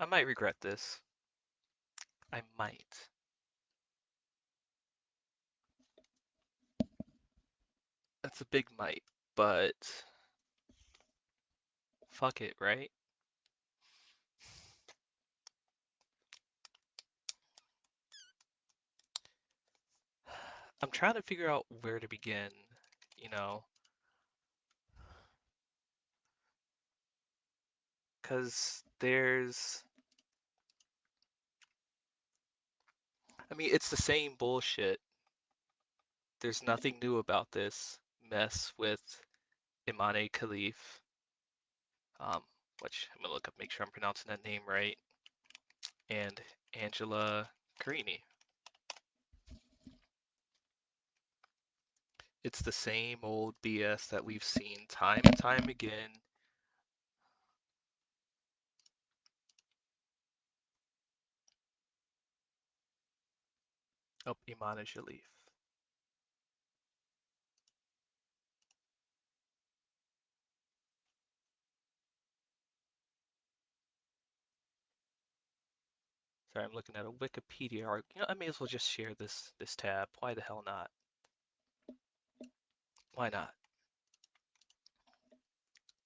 I might regret this. I might. That's a big might, but fuck it, right? I'm trying to figure out where to begin, you know, because I mean, it's the same bullshit. There's nothing new about this mess with Imane Khalif, um, which I'm gonna look up, make sure I'm pronouncing that name right, and Angela Carini. It's the same old BS that we've seen time and time again. Oh, Imane Khalif. Sorry, I'm looking at a Wikipedia article. You know, I may as well just share this tab. Why the hell not? Why not?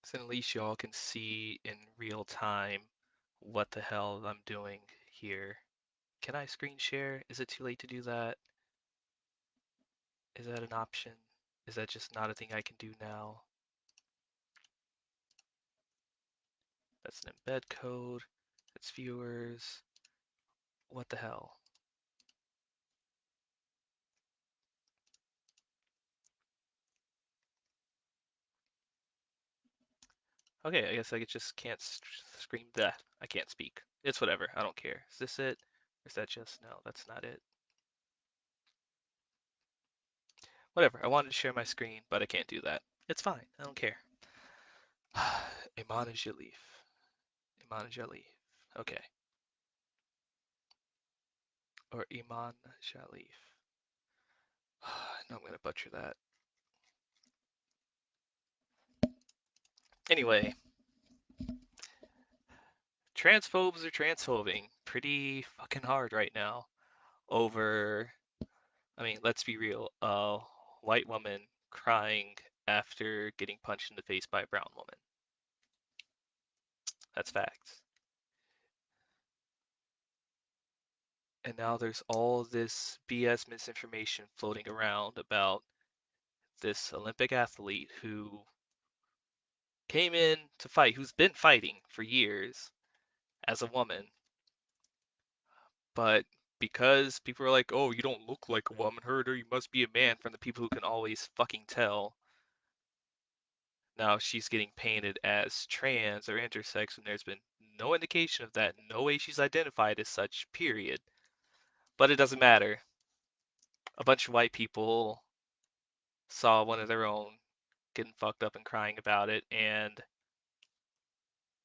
So at least y'all can see in real time what the hell I'm doing here. Can I screen share? Is it too late to do that? Is that an option? Is that just not a thing I can do now? That's an embed code. That's viewers. What the hell? Okay, I guess I just can't scream that. I can't speak. It's whatever. I don't care. Is this it? Or is that just no? That's not it. Whatever. I wanted to share my screen, but I can't do that. It's fine. I don't care. Iman Jalif. Iman Jalif. Okay. Or Iman Jalif. No, I'm gonna butcher that. Anyway, transphobes are transphobing pretty fucking hard right now over, I mean, let's be real, a white woman crying after getting punched in the face by a brown woman. That's facts. And now there's all this BS misinformation floating around about this Olympic athlete who came in to fight, who's been fighting for years as a woman, but because people are like, oh, you don't look like a woman, Herder, you must be a man, from the people who can always fucking tell, now she's getting painted as trans or intersex when there's been no indication of that, no way she's identified as such, period. But it doesn't matter. A bunch of white people saw one of their own getting fucked up and crying about it, and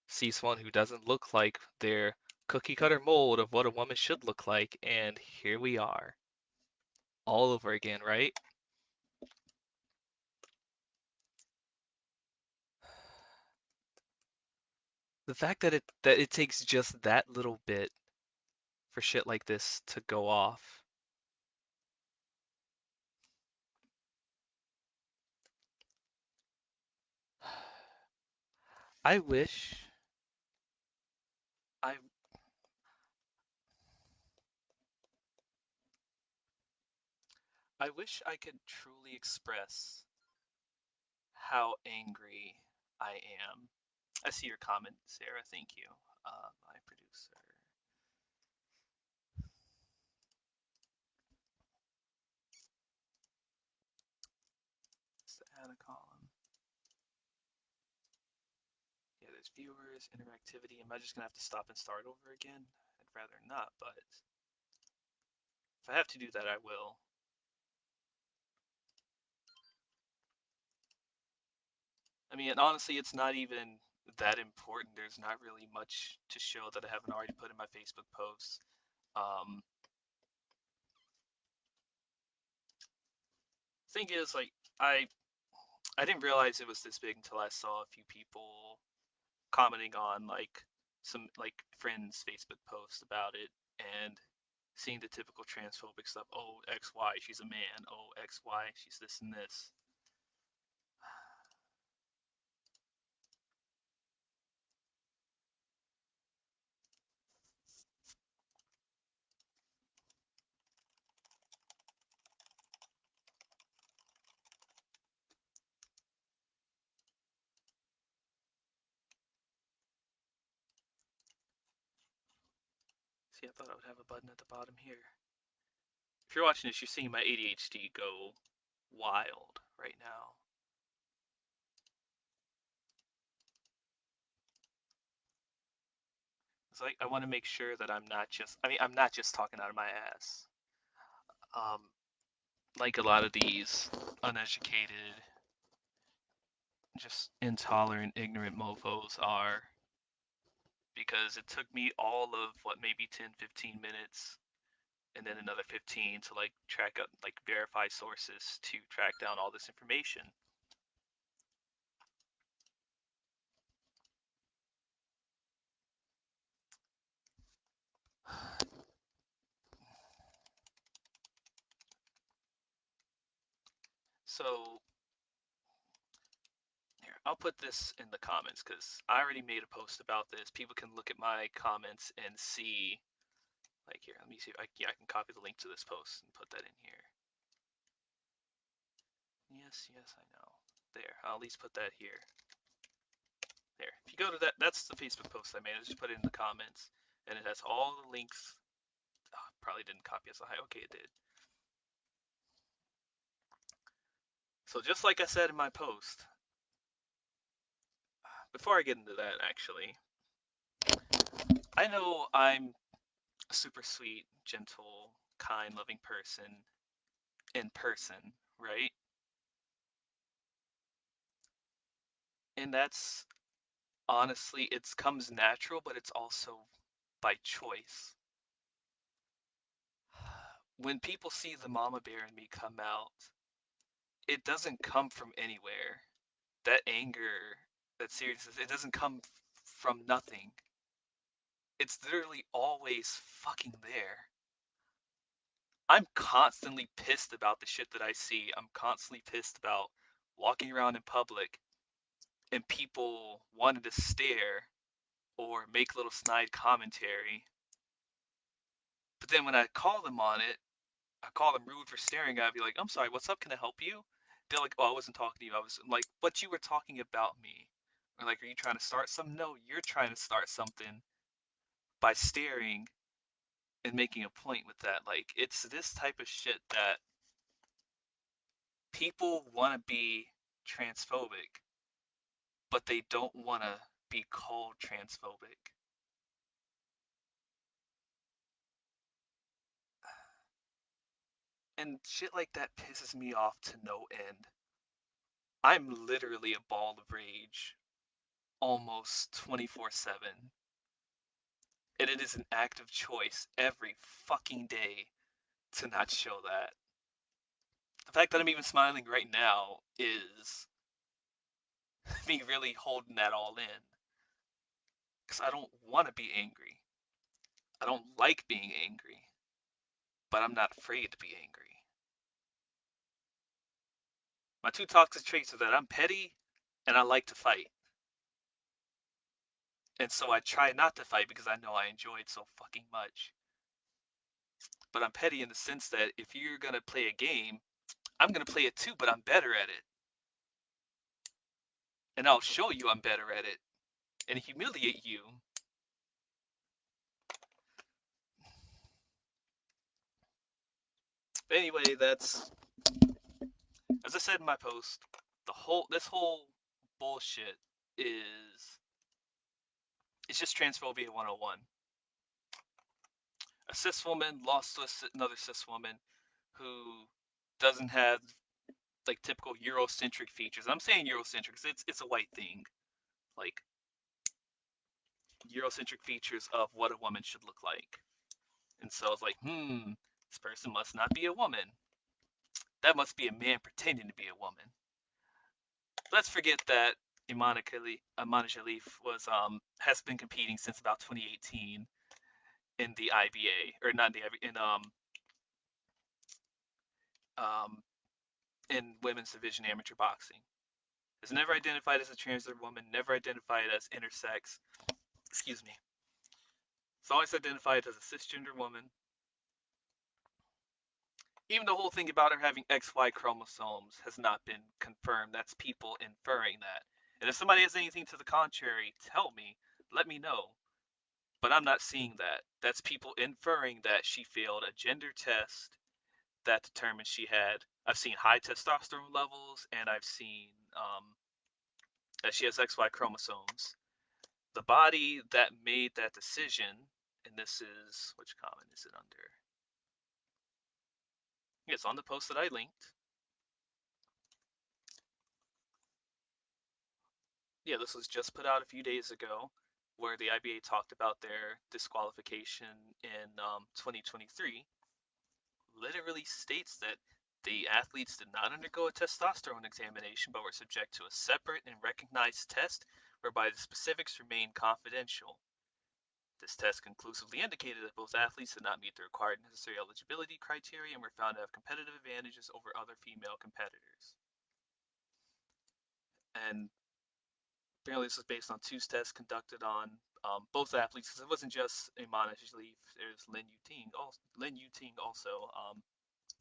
see someone who doesn't look like their cookie cutter mold of what a woman should look like, and here we are, all over again, right? The fact that it takes just that little bit for shit like this to go off. I wish I I wish I could truly express how angry I am. I see your comment, Sarah. Thank you. My producer. Let's add a column. Yeah, there's viewers, interactivity. Am I just gonna have to stop and start over again? I'd rather not, but if I have to do that, I will. I mean, honestly, it's not even that important. There's not really much to show that I haven't already put in my Facebook posts. Um, thing is, like, I I didn't realize it was this big until I saw a few people commenting on like some like friends' Facebook post about it and seeing the typical transphobic stuff. Oh, XY, she's a man. Oh, XY, she's this and this. See, I thought I would have a button at the bottom here. If you're watching this, you're seeing my ADHD go wild right now. It's like I want to make sure that I'm not just. I mean, I'm not just talking out of my ass. Um, like a lot of these uneducated, just intolerant, ignorant mofos are, because it took me all of what, maybe 10, 15 minutes and then another 15 to like track up, like verify sources to track down all this information. So here, I'll put this in the comments because I already made a post about this. People can look at my comments and see. Like here, let me see. Yeah, I can copy the link to this post and put that in here. Yes, yes, I know. There, I'll at least put that here. There. If you go to that, that's the Facebook post I made. I just put it in the comments, and it has all the links. Oh, probably didn't copy it so high. Okay, it did. So just like I said in my post, before I get into that, actually, I know I'm a super sweet, gentle, kind, loving person in person, right? And that's honestly, it comes natural, but it's also by choice. When people see the mama bear in me come out, it doesn't come from anywhere. That anger, that seriousness, it doesn't come from nothing. It's literally always fucking there. I'm constantly pissed about the shit that I see. I'm constantly pissed about walking around in public and people wanting to stare or make little snide commentary. But then when I call them on it, I call them rude for staring. I'd be like, I'm sorry, what's up? Can I help you? They're like, oh, I wasn't talking to you. I was like, but you were talking about me. Or like, are you trying to start something? No, you're trying to start something by staring and making a point with that. Like, it's this type of shit that people want to be transphobic, but they don't want to be called transphobic. And shit like that pisses me off to no end. I'm literally a ball of rage almost 24/7. And it is an active choice every fucking day to not show that. The fact that I'm even smiling right now is me really holding that all in. Because I don't want to be angry. I don't like being angry, but I'm not afraid to be angry. My two toxic traits are that I'm petty and I like to fight. And so I try not to fight because I know I enjoy it so fucking much. But I'm petty in the sense that if you're gonna play a game, I'm gonna play it too, but I'm better at it. And I'll show you I'm better at it and humiliate you. But anyway, that's, as I said in my post, this whole bullshit is it's just transphobia 101. A cis woman lost to another cis woman who doesn't have like typical Eurocentric features. I'm saying Eurocentric because it's a white thing, like Eurocentric features of what a woman should look like. And so I was like, this person must not be a woman. That must be a man pretending to be a woman. Let's forget that Imana Khalif was has been competing since about 2018 in the IBA, or not the IBA, um, in women's division amateur boxing. Has never identified as a transgender woman, never identified as intersex. Excuse me. It's always identified as a cisgender woman. Even the whole thing about her having XY chromosomes has not been confirmed. That's people inferring that. And if somebody has anything to the contrary, tell me. Let me know. But I'm not seeing that. That's people inferring that she failed a gender test that determined she had. I've seen high testosterone levels, and I've seen that she has XY chromosomes. The body that made that decision, and this is, which comment is it under? It's on the post that I linked. Yeah, this was just put out a few days ago, where the IBA talked about their disqualification in 2023. Literally states that the athletes did not undergo a testosterone examination but were subject to a separate and recognized test whereby the specifics remain confidential. This test conclusively indicated that both athletes did not meet the required necessary eligibility criteria and were found to have competitive advantages over other female competitors. And apparently, this was based on two tests conducted on both athletes, because it wasn't just Imana Shalif. There's Lin Yuting also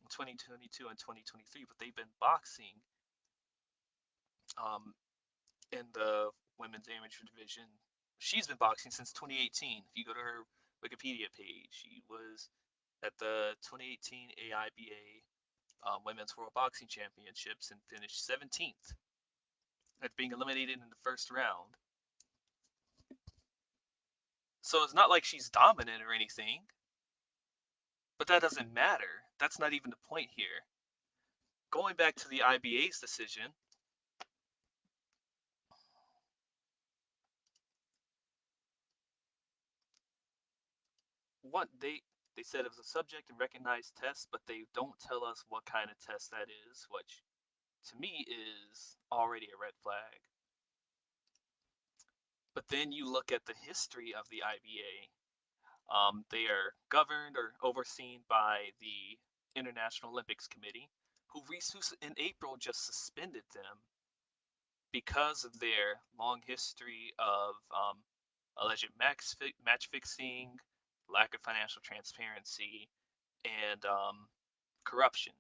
in 2022 and 2023, but they've been boxing um, in the women's amateur division. She's been boxing since 2018. If you go to her Wikipedia page, she was at the 2018 AIBA Women's World Boxing Championships and finished 17th after being eliminated in the first round. So it's not like she's dominant or anything, but that doesn't matter. That's not even the point here. Going back to the IBA's decision, what they said it was a subject and recognized test, but they don't tell us what kind of test that is, which to me is already a red flag. But then you look at the history of the IBA. They are governed or overseen by the International Olympics Committee, who in April just suspended them because of their long history of alleged match fixing, lack of financial transparency, and corruption.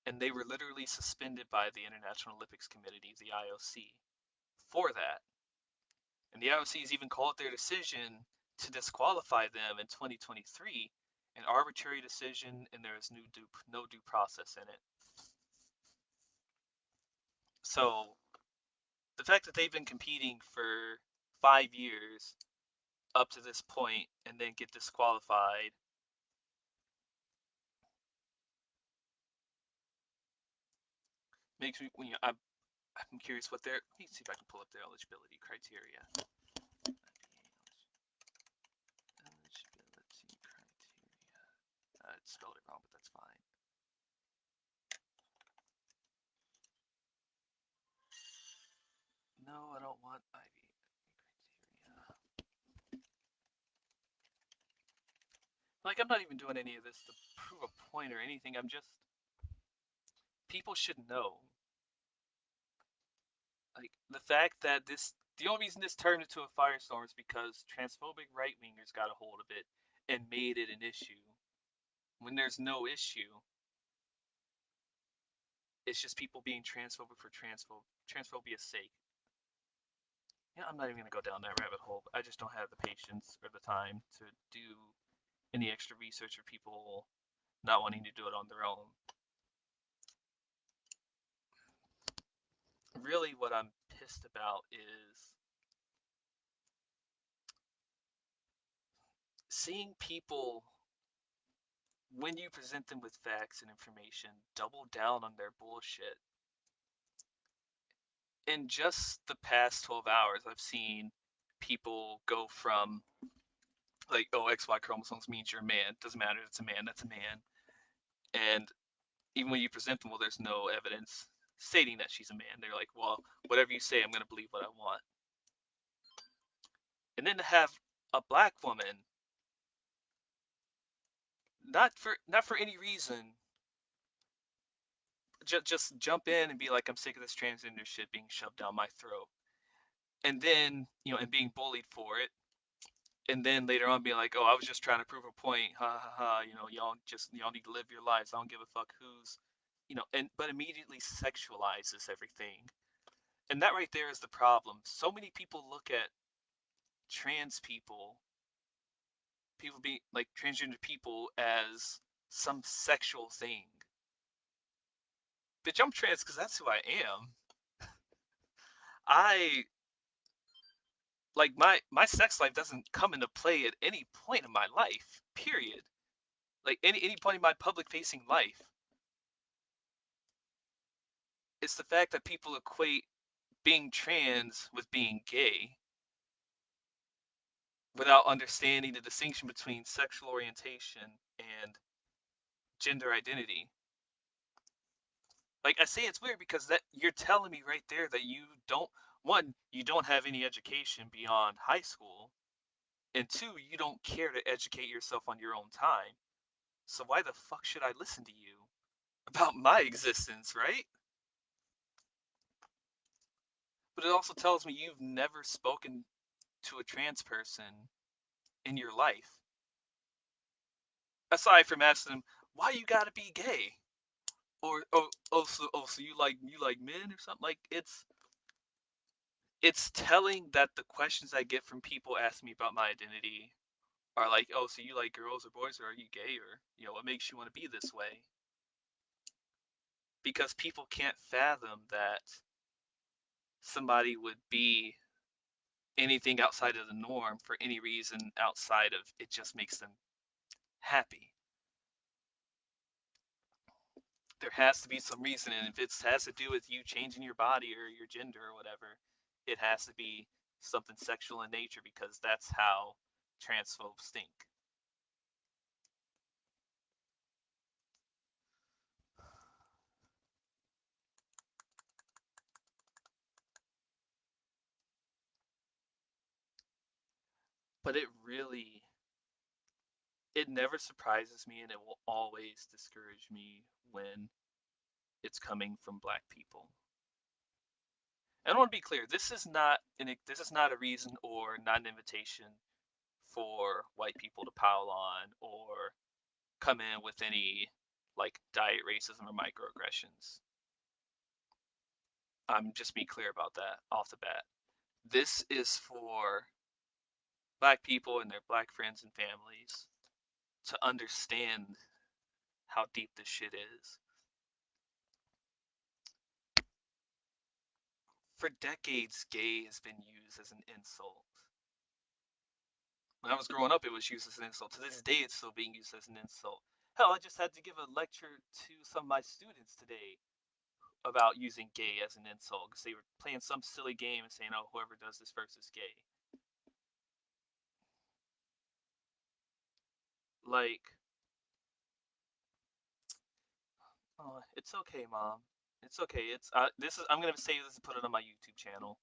And they were literally suspended by the International Olympics Committee, the IOC, for that. And the IOC has even called their decision to disqualify them in 2023 an arbitrary decision, and there is no due process in it. So the fact that they've been competing for 5 years up to this point and then get disqualified makes me, I'm curious what their, let me see if I can pull up their eligibility criteria. Eligibility criteria. I spelled it wrong, but that's fine. No, I don't want IB criteria. Like, I'm not even doing any of this to prove a point or anything. I'm just, people should know. Like, the fact that the only reason this turned into a firestorm is because transphobic right wingers got a hold of it and made it an issue. When there's no issue, it's just people being transphobic for transphobia's sake. Yeah, I'm not even gonna go down that rabbit hole. I just don't have the patience or the time to do any extra research or people not wanting to do it on their own. Really, what I'm pissed about is seeing people, when you present them with facts and information, double down on their bullshit. In just the past 12 hours, I've seen people go from, like, oh, XY chromosomes means you're a man. Doesn't matter, it's a man, that's a man. And even when you present them, well, there's no evidence. stating that she's a man. They're like, well, whatever you say, I'm going to believe what I want. And then to have a black woman, not for any reason, just jump in and be like, I'm sick of this transgender shit being shoved down my throat, and then and being bullied for it, and then later on be like, oh, I was just trying to prove a point, ha ha ha, y'all need to live your lives. I don't give a fuck who's, and but immediately sexualizes everything. And that right there is the problem. So many people look at trans people being like transgender people as some sexual thing. Bitch, I'm trans because that's who I am. I like my sex life doesn't come into play at any point in my life. Period. Like any point in my public facing life. It's the fact that people equate being trans with being gay without understanding the distinction between sexual orientation and gender identity. Like I say it's weird because that you're telling me right there that you don't have any education beyond high school, and two, you don't care to educate yourself on your own time. So why the fuck should I listen to you about my existence, right? But it also tells me you've never spoken to a trans person in your life. Aside from asking them, why you gotta be gay? Or so you like men or something? Like it's telling that the questions I get from people asking me about my identity are like, oh, so you like girls or boys, or are you gay, or what makes you want to be this way? Because people can't fathom that somebody would be anything outside of the norm for any reason outside of it just makes them happy. There has to be some reason, and if it has to do with you changing your body or your gender or whatever, it has to be something sexual in nature because that's how transphobes think. But it never surprises me, and it will always discourage me when it's coming from black people. And I want to be clear, this is not a reason or not an invitation for white people to pile on or come in with any like diet racism or microaggressions. I'm just be clear about that off the bat. This is for black people and their black friends and families to understand how deep this shit is. For decades, gay has been used as an insult. When I was growing up, it was used as an insult. To this day, it's still being used as an insult. Hell, I just had to give a lecture to some of my students today about using gay as an insult because they were playing some silly game and saying, "Oh, whoever does this first is gay." Like, oh, it's okay, mom. It's okay. I'm gonna save this and put it on my YouTube channel.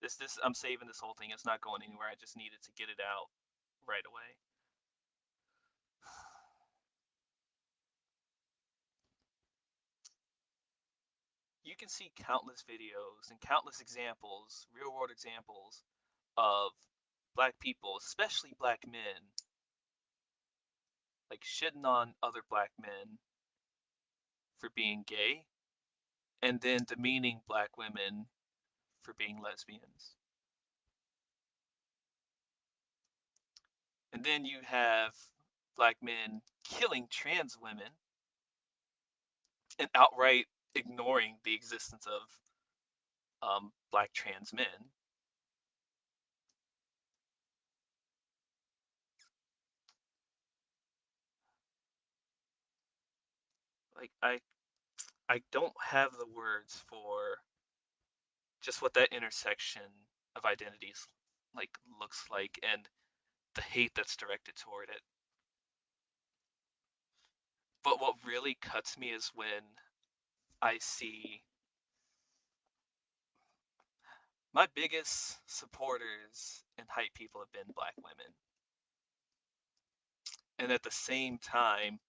This I'm saving this whole thing. It's not going anywhere. I just needed to get it out right away. You can see countless videos and countless examples, real world examples of black people, especially black men, like shitting on other black men for being gay and then demeaning black women for being lesbians. And then you have black men killing trans women and outright ignoring the existence of black trans men. Like I don't have the words for just what that intersection of identities like looks like and the hate that's directed toward it. But what really cuts me is when I see My biggest supporters and hype people have been black women. And at the same time,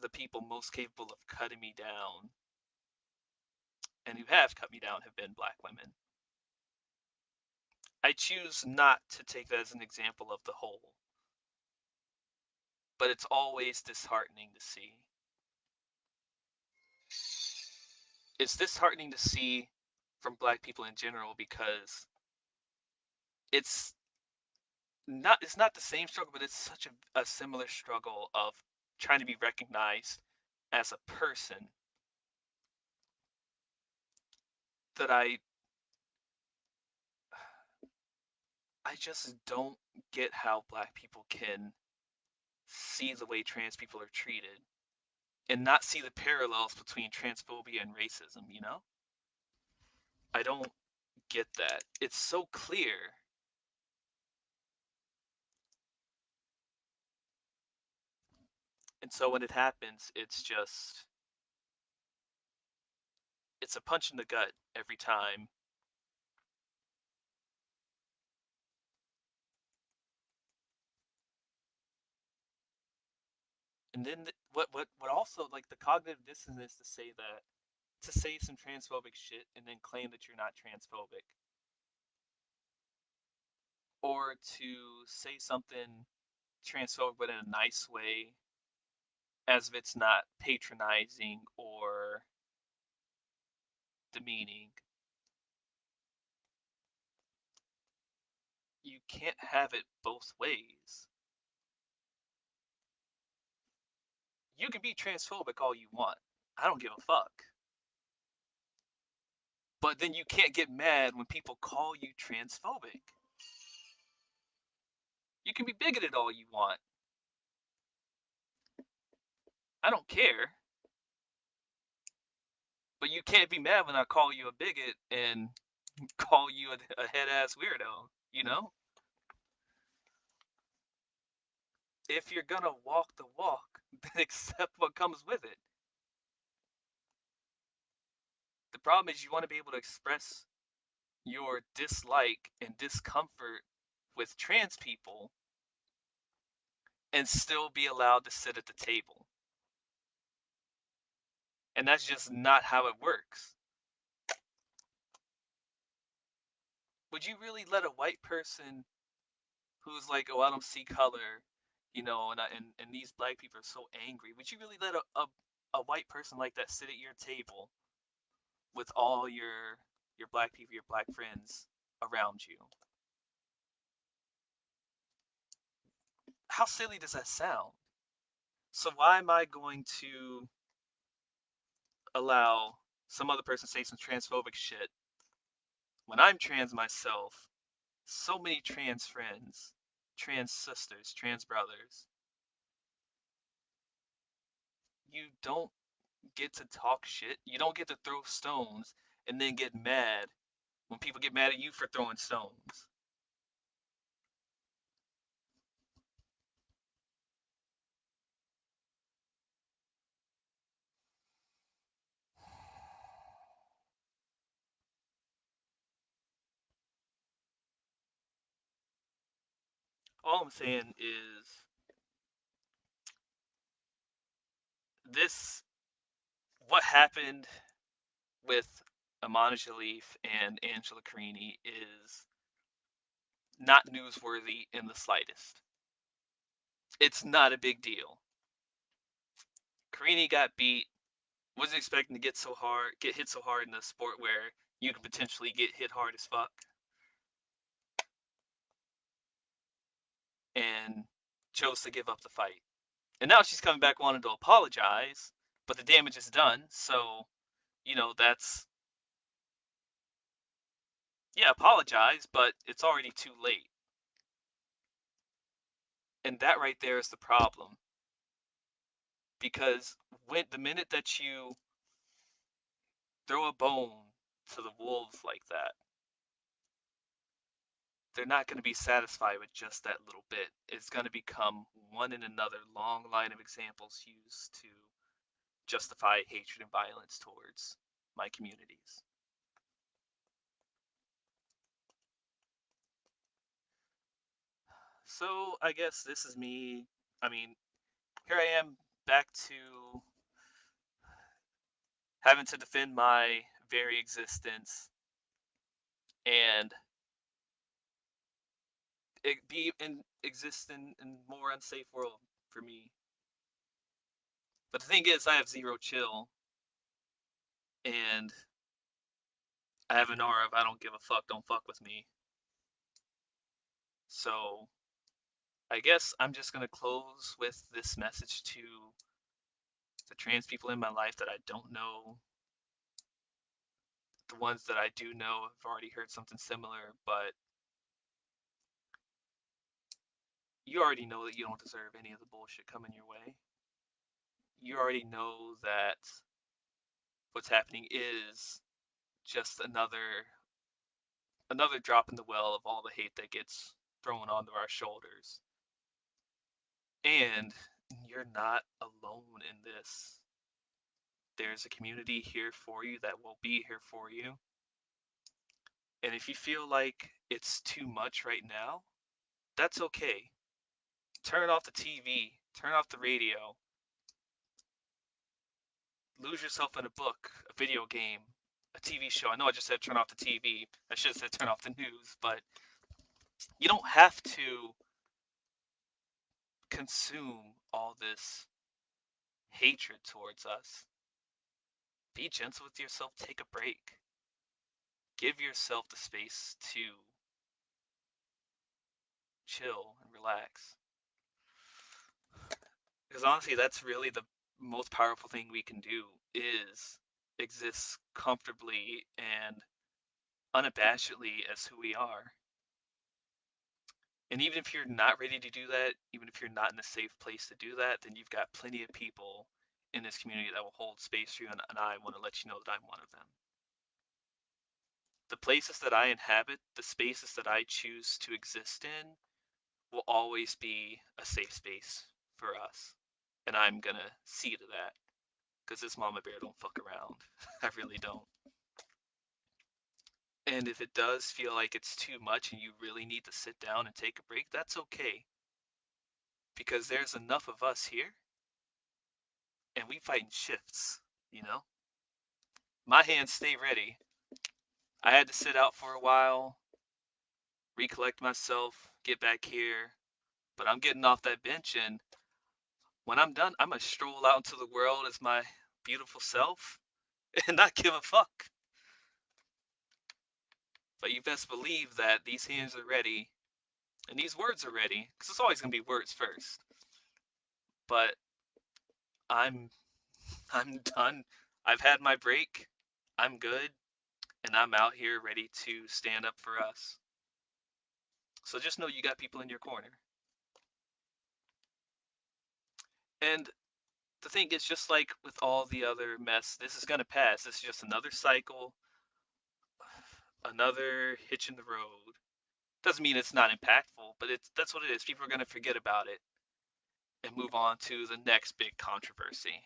the people most capable of cutting me down and who have cut me down have been black women. I choose not to take that as an example of the whole, but it's always disheartening to see. It's disheartening to see from black people in general because it's it's not the same struggle, but it's such a similar struggle of trying to be recognized as a person that I just don't get how black people can see the way trans people are treated and not see the parallels between transphobia and racism, you know? I don't get that. It's so clear. And so when it happens, it's a punch in the gut every time. And then what also like the cognitive dissonance to say some transphobic shit and then claim that you're not transphobic, or to say something transphobic but in a nice way, as if it's not patronizing or demeaning. You can't have it both ways. You can be transphobic all you want. I don't give a fuck. But then you can't get mad when people call you transphobic. You can be bigoted all you want. I don't care. But you can't be mad when I call you a bigot and call you a head ass weirdo, you know? If you're gonna walk the walk, then accept what comes with it. The problem is you want to be able to express your dislike and discomfort with trans people and still be allowed to sit at the table. And that's just not how it works. Would you really let a white person who's like, oh, I don't see color, and these black people are so angry, would you really let a white person like that sit at your table with all your black people, your black friends around you? How silly does that sound? So why am I going to allow some other person to say some transphobic shit when I'm trans myself? So many trans friends, trans sisters, trans brothers. You don't get to talk shit. You don't get to throw stones and then get mad when people get mad at you for throwing stones. All I'm saying is this what happened with Amana Jalif and Angela Carini is not newsworthy in the slightest. It's not a big deal. Carini got beat, wasn't expecting to get hit so hard in a sport where you can potentially get hit hard as fuck, and chose to give up the fight. And now she's coming back wanting to apologize, but the damage is done. So, that's, yeah, apologize, but it's already too late. And that right there is the problem. Because when the minute that you throw a bone to the wolves like that, they're not going to be satisfied with just that little bit. It's going to become one and another long line of examples used to justify hatred and violence towards my communities. So I guess this is me. I mean, here I am back to having to defend my very existence and be in exist in more unsafe world for me. But the thing is, I have zero chill, and I have an aura of I don't give a fuck, don't fuck with me. So I guess I'm just gonna close with this message to the trans people in my life that I don't know. The ones that I do know have already heard something similar, but you already know that you don't deserve any of the bullshit coming your way. You already know that what's happening is just another drop in the well of all the hate that gets thrown onto our shoulders. And you're not alone in this. There's a community here for you that will be here for you. And if you feel like it's too much right now, that's okay. Turn off the TV, turn off the radio, lose yourself in a book, a video game, a TV show. I know I just said turn off the TV. I should have said turn off the news, but you don't have to consume all this hatred towards us. Be gentle with yourself, take a break. Give yourself the space to chill and relax. Because honestly, that's really the most powerful thing we can do is exist comfortably and unabashedly as who we are. And even if you're not ready to do that, even if you're not in a safe place to do that, then you've got plenty of people in this community that will hold space for you, and I want to let you know that I'm one of them. The places that I inhabit, the spaces that I choose to exist in, will always be a safe space for us. And I'm gonna see to that. Because this mama bear don't fuck around. I really don't. And if it does feel like it's too much and you really need to sit down and take a break, that's okay. Because there's enough of us here and we fight in shifts, you know? My hands stay ready. I had to sit out for a while, recollect myself, get back here, but I'm getting off that bench, and when I'm done, I'm gonna stroll out into the world as my beautiful self and not give a fuck. But you best believe that these hands are ready and these words are ready, because it's always gonna be words first. But I'm I'm done. I've had my break. I'm good, and I'm out here ready to stand up for us. So just know you got people in your corner. And the thing is, just like with all the other mess, this is gonna pass. This is just another cycle, another hitch in the road. Doesn't mean it's not impactful, but that's what it is. People are gonna forget about it and move on to the next big controversy.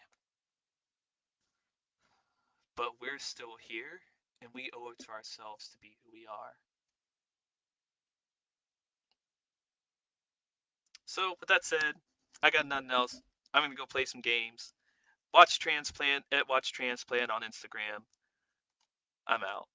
But we're still here, and we owe it to ourselves to be who we are. So, with that said, I got nothing else. I'm gonna go play some games. Watch Transplant at Watch Transplant on Instagram. I'm out.